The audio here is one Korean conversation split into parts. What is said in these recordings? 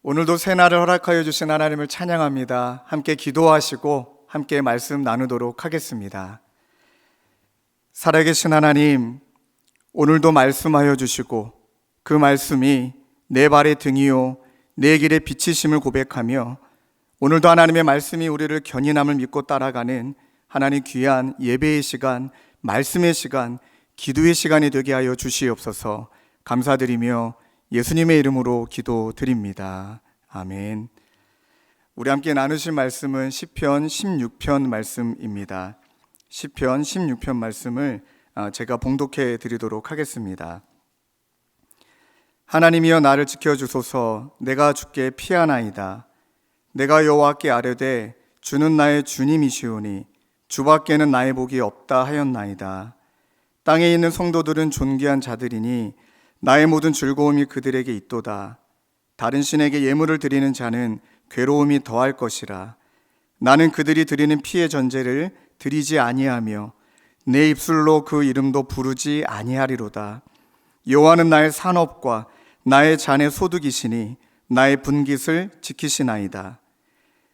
오늘도 새날을 허락하여 주신 하나님을 찬양합니다. 함께 기도하시고 함께 말씀 나누도록 하겠습니다. 살아계신 하나님, 오늘도 말씀하여 주시고 그 말씀이 내 발의 등이요 내 길의 빛이심을 고백하며 오늘도 하나님의 말씀이 우리를 견인함을 믿고 따라가는 하나님 귀한 예배의 시간, 말씀의 시간, 기도의 시간이 되게 하여 주시옵소서. 감사드리며 예수님의 이름으로 기도드립니다. 아멘. 우리 함께 나누실 말씀은 시편 16편 말씀입니다. 시편 16편 말씀을 제가 봉독해 드리도록 하겠습니다. 하나님이여 나를 지켜주소서. 내가 주께 피하나이다. 내가 여호와께 아뢰되 주는 나의 주님이시오니 주밖에는 나의 복이 없다 하였나이다. 땅에 있는 성도들은 존귀한 자들이니 나의 모든 즐거움이 그들에게 있도다. 다른 신에게 예물을 드리는 자는 괴로움이 더할 것이라. 나는 그들이 드리는 피의 전제를 드리지 아니하며 내 입술로 그 이름도 부르지 아니하리로다. 여호와는 나의 산업과 나의 잔의 소득이시니 나의 분깃을 지키시나이다.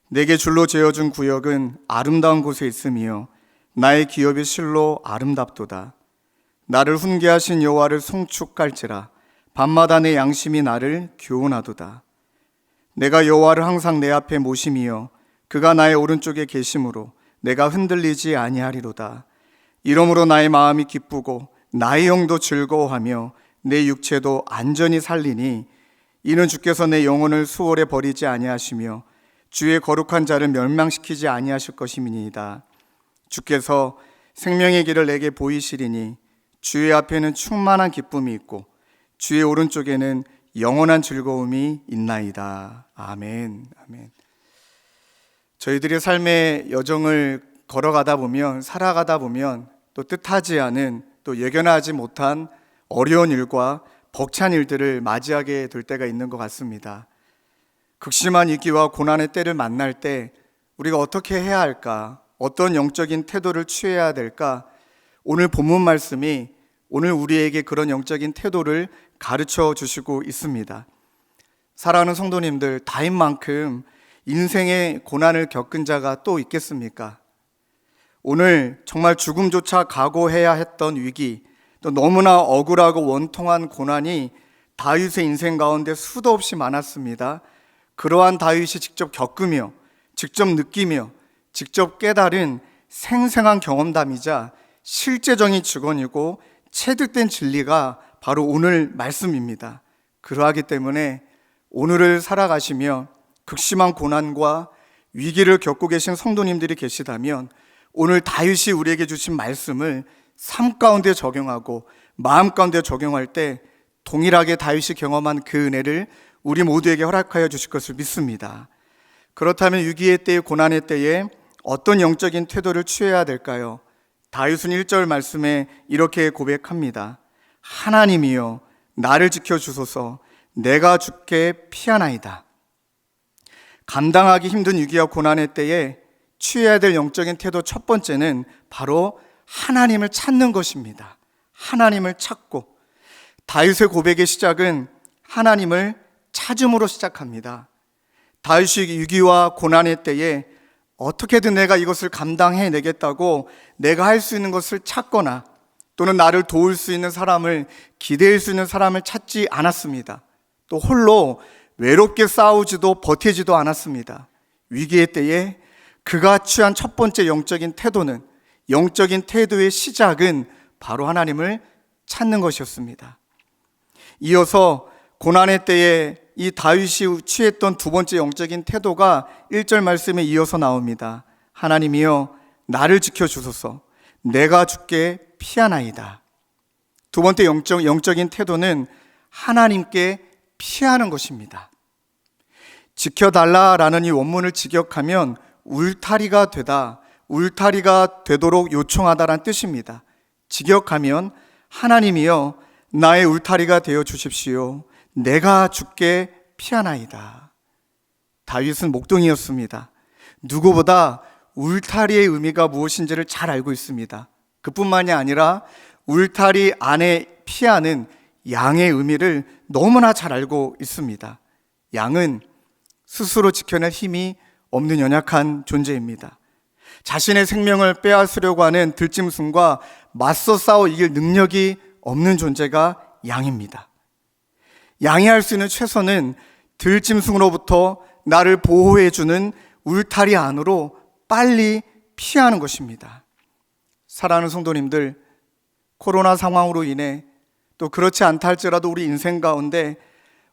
내게 줄로 재어준 구역은 아름다운 곳에 있으며 나의 기업이 실로 아름답도다. 나를 훈계하신 여호와를 송축할지라. 밤마다 내 양심이 나를 교훈하도다. 내가 여호와를 항상 내 앞에 모심이여 그가 나의 오른쪽에 계심으로 내가 흔들리지 아니하리로다. 이러므로 나의 마음이 기쁘고 나의 영도 즐거워하며 내 육체도 안전히 살리니 이는 주께서 내 영혼을 수월에 버리지 아니하시며 주의 거룩한 자를 멸망시키지 아니하실 것임이니이다. 주께서 생명의 길을 내게 보이시리니 주의 앞에는 충만한 기쁨이 있고 주의 오른쪽에는 영원한 즐거움이 있나이다. 아멘. 아멘. 저희들의 삶의 여정을 걸어가다 보면, 살아가다 보면 또 뜻하지 않은, 또 예견하지 못한 어려운 일과 벅찬 일들을 맞이하게 될 때가 있는 것 같습니다. 극심한 위기와 고난의 때를 만날 때 우리가 어떻게 해야 할까? 어떤 영적인 태도를 취해야 될까? 오늘 본문 말씀이 오늘 우리에게 그런 영적인 태도를 가르쳐 주시고 있습니다. 사랑하는 성도님들, 다인 만큼 인생의 고난을 겪은 자가 또 있겠습니까? 오늘 정말 죽음조차 각오해야 했던 위기, 또 너무나 억울하고 원통한 고난이 다윗의 인생 가운데 수도 없이 많았습니다. 그러한 다윗이 직접 겪으며, 직접 느끼며, 직접 깨달은 생생한 경험담이자 실제적인 증언이고 체득된 진리가 바로 오늘 말씀입니다. 그러하기 때문에 오늘을 살아가시며 극심한 고난과 위기를 겪고 계신 성도님들이 계시다면 오늘 다윗이 우리에게 주신 말씀을 삶 가운데 적용하고 마음 가운데 적용할 때 동일하게 다윗이 경험한 그 은혜를 우리 모두에게 허락하여 주실 것을 믿습니다. 그렇다면 위기의 때에, 고난의 때에 어떤 영적인 태도를 취해야 될까요? 다윗은 1절 말씀에 이렇게 고백합니다. 하나님이여 나를 지켜주소서. 내가 주께 피하나이다. 감당하기 힘든 위기와 고난의 때에 취해야 될 영적인 태도 첫 번째는 바로 하나님을 찾는 것입니다. 하나님을 찾고, 다윗의 고백의 시작은 하나님을 찾음으로 시작합니다. 다윗이 위기와 고난의 때에 어떻게든 내가 이것을 감당해내겠다고 내가 할 수 있는 것을 찾거나 또는 나를 도울 수 있는 사람을, 기대할 수 있는 사람을 찾지 않았습니다. 또 홀로 외롭게 싸우지도 버티지도 않았습니다. 위기의 때에 그가 취한 첫 번째 영적인 태도는, 영적인 태도의 시작은 바로 하나님을 찾는 것이었습니다. 이어서 고난의 때에 이 다윗이 취했던 두 번째 영적인 태도가 1절 말씀에 이어서 나옵니다. 하나님이여 나를 지켜주소서. 내가 주께 피하나이다. 두 번째 영적인 태도는 하나님께 피하는 것입니다. 지켜달라라는 이 원문을 직역하면 울타리가 되다, 울타리가 되도록 요청하다란 뜻입니다. 직역하면 하나님이여 나의 울타리가 되어 주십시오. 내가 주께 피하나이다. 다윗은 목동이었습니다. 누구보다 울타리의 의미가 무엇인지를 잘 알고 있습니다. 그뿐만이 아니라 울타리 안에 피하는 양의 의미를 너무나 잘 알고 있습니다. 양은 스스로 지켜낼 힘이 없는 연약한 존재입니다. 자신의 생명을 빼앗으려고 하는 들짐승과 맞서 싸워 이길 능력이 없는 존재가 양입니다. 양이 할 수 있는 최선은 들짐승으로부터 나를 보호해주는 울타리 안으로 빨리 피하는 것입니다. 사랑하는 성도님들, 코로나 상황으로 인해 또 그렇지 않다 할지라도 우리 인생 가운데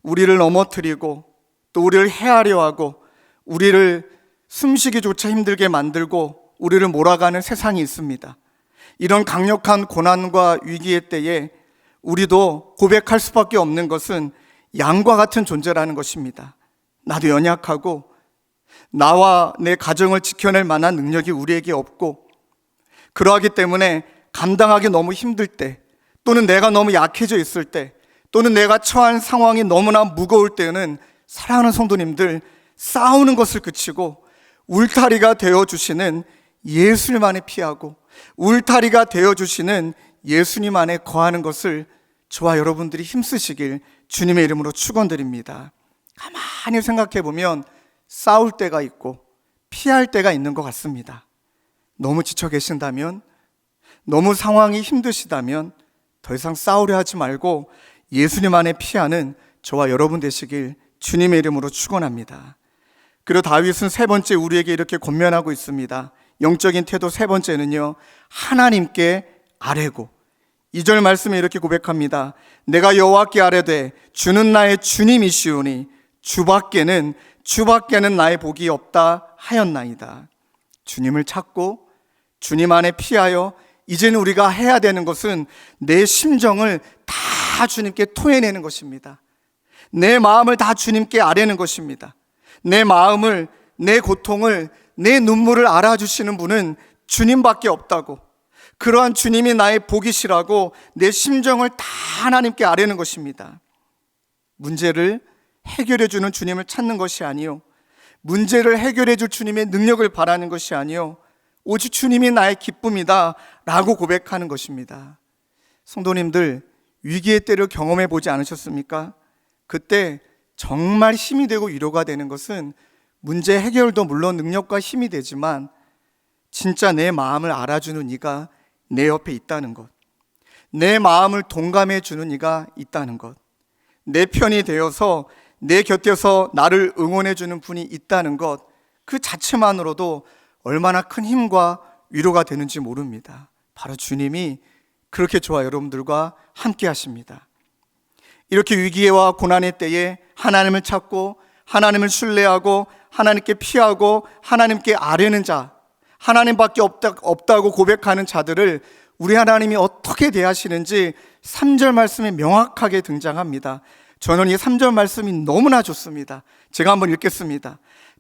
우리를 넘어뜨리고 또 우리를 해하려 하고 우리를 숨쉬기조차 힘들게 만들고 우리를 몰아가는 세상이 있습니다. 이런 강력한 고난과 위기의 때에 우리도 고백할 수밖에 없는 것은 양과 같은 존재라는 것입니다. 나도 연약하고 나와 내 가정을 지켜낼 만한 능력이 우리에게 없고, 그러하기 때문에 감당하기 너무 힘들 때, 또는 내가 너무 약해져 있을 때, 또는 내가 처한 상황이 너무나 무거울 때는 사랑하는 성도님들, 싸우는 것을 그치고 울타리가 되어주시는 예수님 안에 피하고 울타리가 되어주시는 예수님 안에 거하는 것을 저와 여러분들이 힘쓰시길 주님의 이름으로 축원드립니다. 가만히 생각해 보면 싸울 때가 있고 피할 때가 있는 것 같습니다. 너무 지쳐 계신다면, 너무 상황이 힘드시다면 더 이상 싸우려 하지 말고 예수님 안에 피하는 저와 여러분 되시길 주님의 이름으로 축원합니다. 그리고 다윗은 세 번째 우리에게 이렇게 권면하고 있습니다. 영적인 태도 세 번째는요, 하나님께 아뢰고, 2절 말씀에 이렇게 고백합니다. 내가 여호와께 아뢰되 주는 나의 주님이시오니 주밖에는 나의 복이 없다 하였나이다. 주님을 찾고 주님 안에 피하여 이제는 우리가 해야 되는 것은 내 심정을 다 주님께 토해내는 것입니다. 내 마음을 다 주님께 아뢰는 것입니다. 내 마음을, 내 고통을, 내 눈물을 알아주시는 분은 주님밖에 없다고, 그러한 주님이 나의 복이시라고 내 심정을 다 하나님께 아뢰는 것입니다. 문제를 해결해 주는 주님을 찾는 것이 아니요, 문제를 해결해 줄 주님의 능력을 바라는 것이 아니요, 오직 주님이 나의 기쁨이다 라고 고백하는 것입니다. 성도님들, 위기의 때를 경험해 보지 않으셨습니까? 그때 정말 힘이 되고 위로가 되는 것은 문제 해결도 물론 능력과 힘이 되지만 진짜 내 마음을 알아주는 이가 내 옆에 있다는 것, 내 마음을 동감해 주는 이가 있다는 것, 내 편이 되어서 내 곁에서 나를 응원해 주는 분이 있다는 것, 그 자체만으로도 얼마나 큰 힘과 위로가 되는지 모릅니다. 바로 주님이 그렇게 저와 여러분들과 함께 하십니다. 이렇게 위기와 고난의 때에 하나님을 찾고 하나님을 신뢰하고 하나님께 피하고 하나님께 아뢰는 자, 하나님밖에 없다고 고백하는 자들을 우리 하나님이 어떻게 대하시는지 3절 말씀에 명확하게 등장합니다. 저는 이 3절 말씀이 너무나 좋습니다. 제가 한번 읽겠습니다.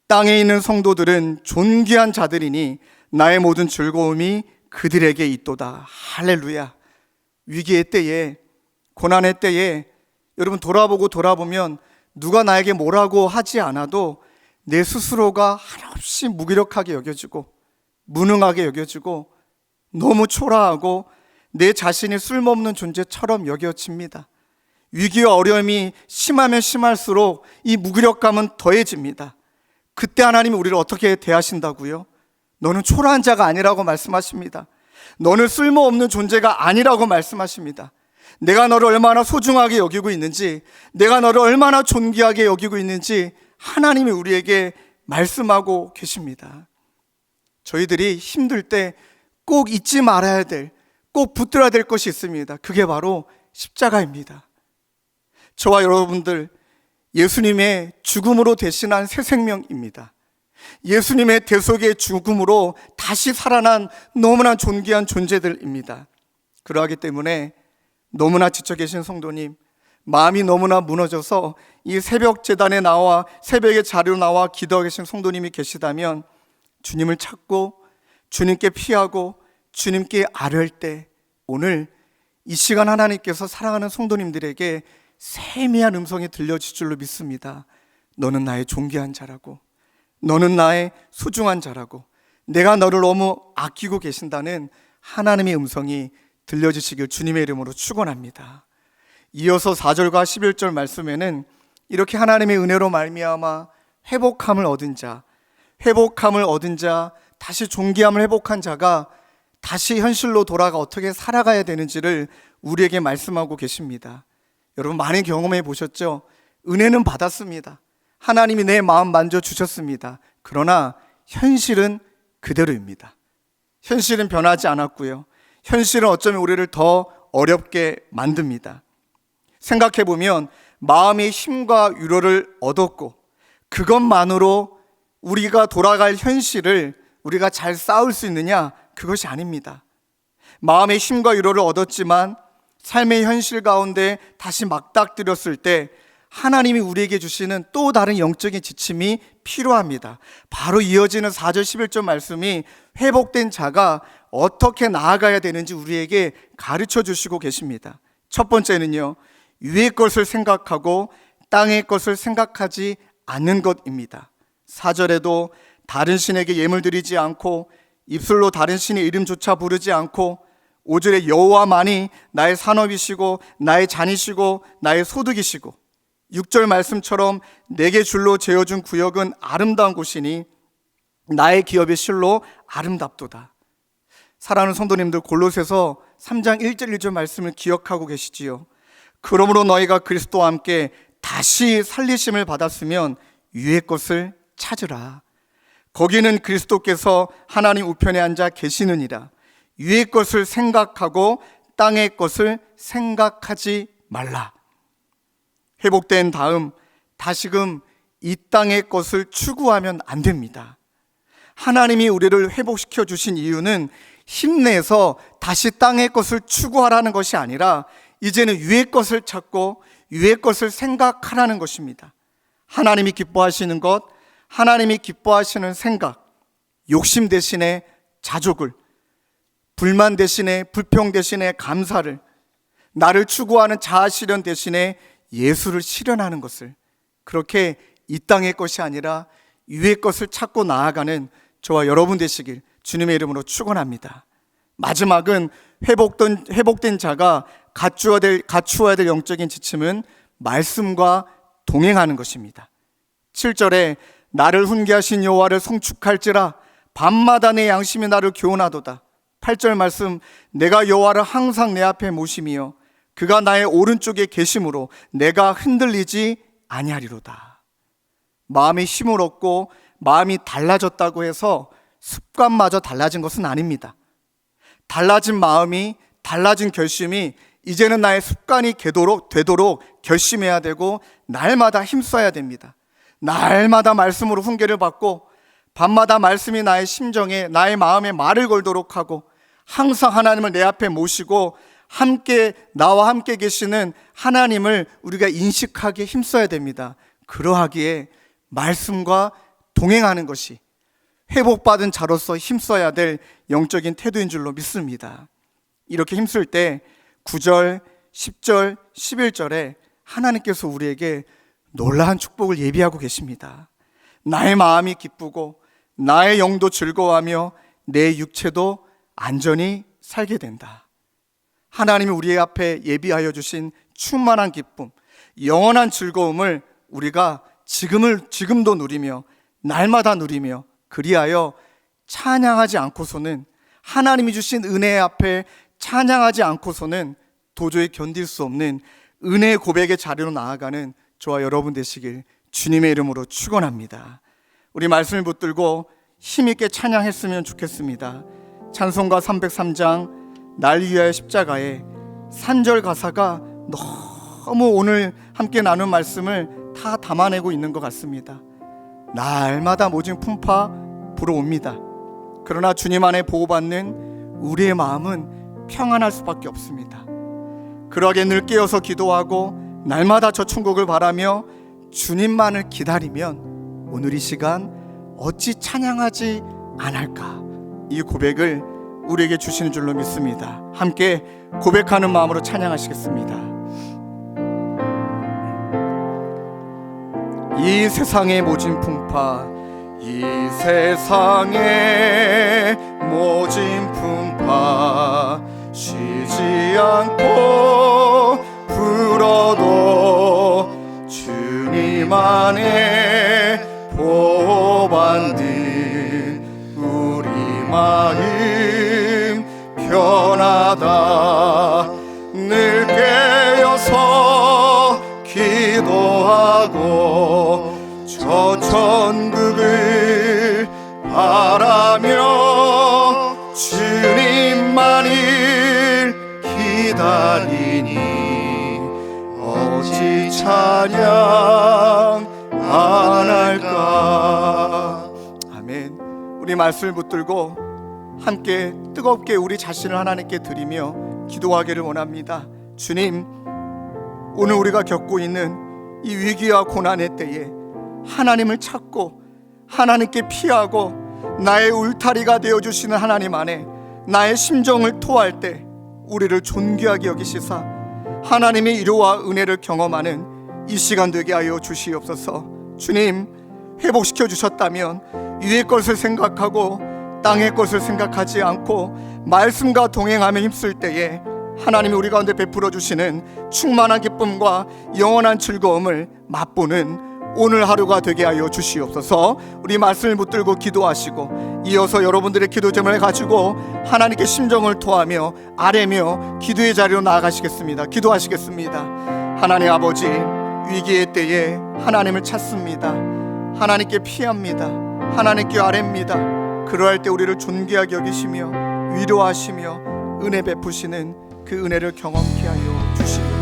땅에 있는 성도들은 존귀한 자들이니 나의 모든 즐거움이 그들에게 있도다. 할렐루야. 위기의 때에, 고난의 때에 여러분 돌아보면 누가 나에게 뭐라고 하지 않아도 내 스스로가 한없이 무기력하게 여겨지고 무능하게 여겨지고 너무 초라하고 내 자신이 쓸모없는 존재처럼 여겨집니다. 위기와 어려움이 심하면 심할수록 이 무기력감은 더해집니다. 그때 하나님이 우리를 어떻게 대하신다고요? 너는 초라한 자가 아니라고 말씀하십니다. 너는 쓸모없는 존재가 아니라고 말씀하십니다. 내가 너를 얼마나 소중하게 여기고 있는지, 내가 너를 얼마나 존귀하게 여기고 있는지 하나님이 우리에게 말씀하고 계십니다. 저희들이 힘들 때 꼭 잊지 말아야 될, 꼭 붙들어야 될 것이 있습니다. 그게 바로 십자가입니다. 저와 여러분들, 예수님의 죽음으로 대신한 새 생명입니다. 예수님의 대속의 죽음으로 다시 살아난 너무나 존귀한 존재들입니다. 그러하기 때문에 너무나 지쳐 계신 성도님, 마음이 너무나 무너져서 이 새벽 제단에 나와 새벽에 자리로 나와 기도하고 계신 성도님이 계시다면 주님을 찾고 주님께 피하고 주님께 아뢰을 때 오늘 이 시간 하나님께서 사랑하는 성도님들에게 세미한 음성이 들려질 줄로 믿습니다. 너는 나의 존귀한 자라고, 너는 나의 소중한 자라고, 내가 너를 너무 아끼고 계신다는 하나님의 음성이 들려주시길 주님의 이름으로 축원합니다. 이어서 4절과 11절 말씀에는 이렇게 하나님의 은혜로 말미암아 회복함을 얻은 자, 회복함을 얻은 자, 다시 존귀함을 회복한 자가 다시 현실로 돌아가 어떻게 살아가야 되는지를 우리에게 말씀하고 계십니다. 여러분 많이 경험해 보셨죠? 은혜는 받았습니다. 하나님이 내 마음 만져주셨습니다. 그러나 현실은 그대로입니다. 현실은 변하지 않았고요. 현실은 어쩌면 우리를 더 어렵게 만듭니다. 생각해 보면 마음의 힘과 위로를 얻었고 그것만으로 우리가 돌아갈 현실을 우리가 잘 싸울 수 있느냐? 그것이 아닙니다. 마음의 힘과 위로를 얻었지만 삶의 현실 가운데 다시 맞닥뜨렸을 때 하나님이 우리에게 주시는 또 다른 영적인 지침이 필요합니다. 바로 이어지는 4절 11절 말씀이 회복된 자가 어떻게 나아가야 되는지 우리에게 가르쳐 주시고 계십니다. 첫 번째는요, 위의 것을 생각하고 땅의 것을 생각하지 않는 것입니다. 4절에도 다른 신에게 예물 드리지 않고 입술로 다른 신의 이름조차 부르지 않고 5절에 여호와만이 나의 산업이시고 나의 잔이시고 나의 소득이시고 6절 말씀처럼 내게 줄로 재어준 구역은 아름다운 곳이니 나의 기업의 실로 아름답도다. 사랑하는 성도님들, 골로새서 3장 1절 1절 말씀을 기억하고 계시지요? 그러므로 너희가 그리스도와 함께 다시 살리심을 받았으면 위의 것을 찾으라. 거기는 그리스도께서 하나님 우편에 앉아 계시느니라. 위의 것을 생각하고 땅의 것을 생각하지 말라. 회복된 다음 다시금 이 땅의 것을 추구하면 안 됩니다. 하나님이 우리를 회복시켜 주신 이유는 힘내서 다시 땅의 것을 추구하라는 것이 아니라 이제는 위의 것을 찾고 위의 것을 생각하라는 것입니다. 하나님이 기뻐하시는 것, 하나님이 기뻐하시는 생각, 욕심 대신에 자족을, 불만 대신에 불평 대신에 감사를, 나를 추구하는 자아 실현 대신에 예수를 실현하는 것을, 그렇게 이 땅의 것이 아니라 위의 것을 찾고 나아가는 저와 여러분 되시길 주님의 이름으로 축원합니다. 마지막은 회복된 자가 갖추어야 될 영적인 지침은 말씀과 동행하는 것입니다. 7절에 나를 훈계하신 여호와를 송축할지라 밤마다 내 양심이 나를 교훈하도다. 8절 말씀, 내가 여호와를 항상 내 앞에 모심이요 그가 나의 오른쪽에 계심으로 내가 흔들리지 아니하리로다. 마음이 힘을 얻고 마음이 달라졌다고 해서 습관마저 달라진 것은 아닙니다. 달라진 마음이, 달라진 결심이 이제는 나의 습관이 되도록 결심해야 되고 날마다 힘써야 됩니다. 날마다 말씀으로 훈계를 받고 밤마다 말씀이 나의 심정에, 나의 마음에 말을 걸도록 하고 항상 하나님을 내 앞에 모시고 나와 함께 계시는 하나님을 우리가 인식하기에 힘써야 됩니다. 그러하기에 말씀과 동행하는 것이 회복받은 자로서 힘써야 될 영적인 태도인 줄로 믿습니다. 이렇게 힘쓸 때 9절, 10절, 11절에 하나님께서 우리에게 놀라운 축복을 예비하고 계십니다. 나의 마음이 기쁘고 나의 영도 즐거워하며 내 육체도 안전히 살게 된다. 하나님이 우리 앞에 예비하여 주신 충만한 기쁨, 영원한 즐거움을 우리가 지금도 누리며 날마다 누리며 그리하여 찬양하지 않고서는, 하나님이 주신 은혜 앞에 찬양하지 않고서는 도저히 견딜 수 없는 은혜의 고백의 자리로 나아가는 저와 여러분 되시길 주님의 이름으로 축원합니다. 우리 말씀을 붙들고 힘있게 찬양했으면 좋겠습니다. 찬송가 303장 날 위하여 십자가에 3절 가사가 너무 오늘 함께 나눈 말씀을 다 담아내고 있는 것 같습니다. 날마다 모진 풍파 불어옵니다. 그러나 주님 안에 보호받는 우리의 마음은 평안할 수밖에 없습니다. 그러하게 늘 깨어서 기도하고 날마다 저 천국을 바라며 주님만을 기다리면 오늘 이 시간 어찌 찬양하지 않을까, 이 고백을 우리에게 주시는 줄로 믿습니다. 함께 고백하는 마음으로 찬양하시겠습니다. 이 세상의 모진 풍파, 이 세상의 모진 풍파 쉬지 않고 불어도 주님 안에 받은 우리 마음 편하다. 늘 깨어서 기도하고 저 천국을 바라며 주님만을 기다리니 어찌 찬양 안 할까. 아멘. 우리 말씀을 붙들고 함께 뜨겁게 우리 자신을 하나님께 드리며 기도하기를 원합니다. 주님, 오늘 우리가 겪고 있는 이 위기와 고난의 때에 하나님을 찾고 하나님께 피하고 나의 울타리가 되어주시는 하나님 안에 나의 심정을 토할 때 우리를 존귀하게 여기시사 하나님의 위로와 은혜를 경험하는 이 시간 되게 하여 주시옵소서. 주님, 회복시켜 주셨다면 위의 것을 생각하고 땅의 것을 생각하지 않고 말씀과 동행하며 힘쓸 때에 하나님이 우리 가운데 베풀어 주시는 충만한 기쁨과 영원한 즐거움을 맛보는 오늘 하루가 되게 하여 주시옵소서. 우리 말씀을 붙들고 기도하시고 이어서 여러분들의 기도 제목을 가지고 하나님께 심정을 토하며 아뢰며 기도의 자리로 나아가시겠습니다. 기도하시겠습니다. 하나님 아버지, 위기의 때에 하나님을 찾습니다. 하나님께 피합니다. 하나님께 아뢰입니다. 그러할 때 우리를 존귀하게 여기시며 위로하시며 은혜 베푸시는 그 은혜를 경험케 하여 주시옵소서.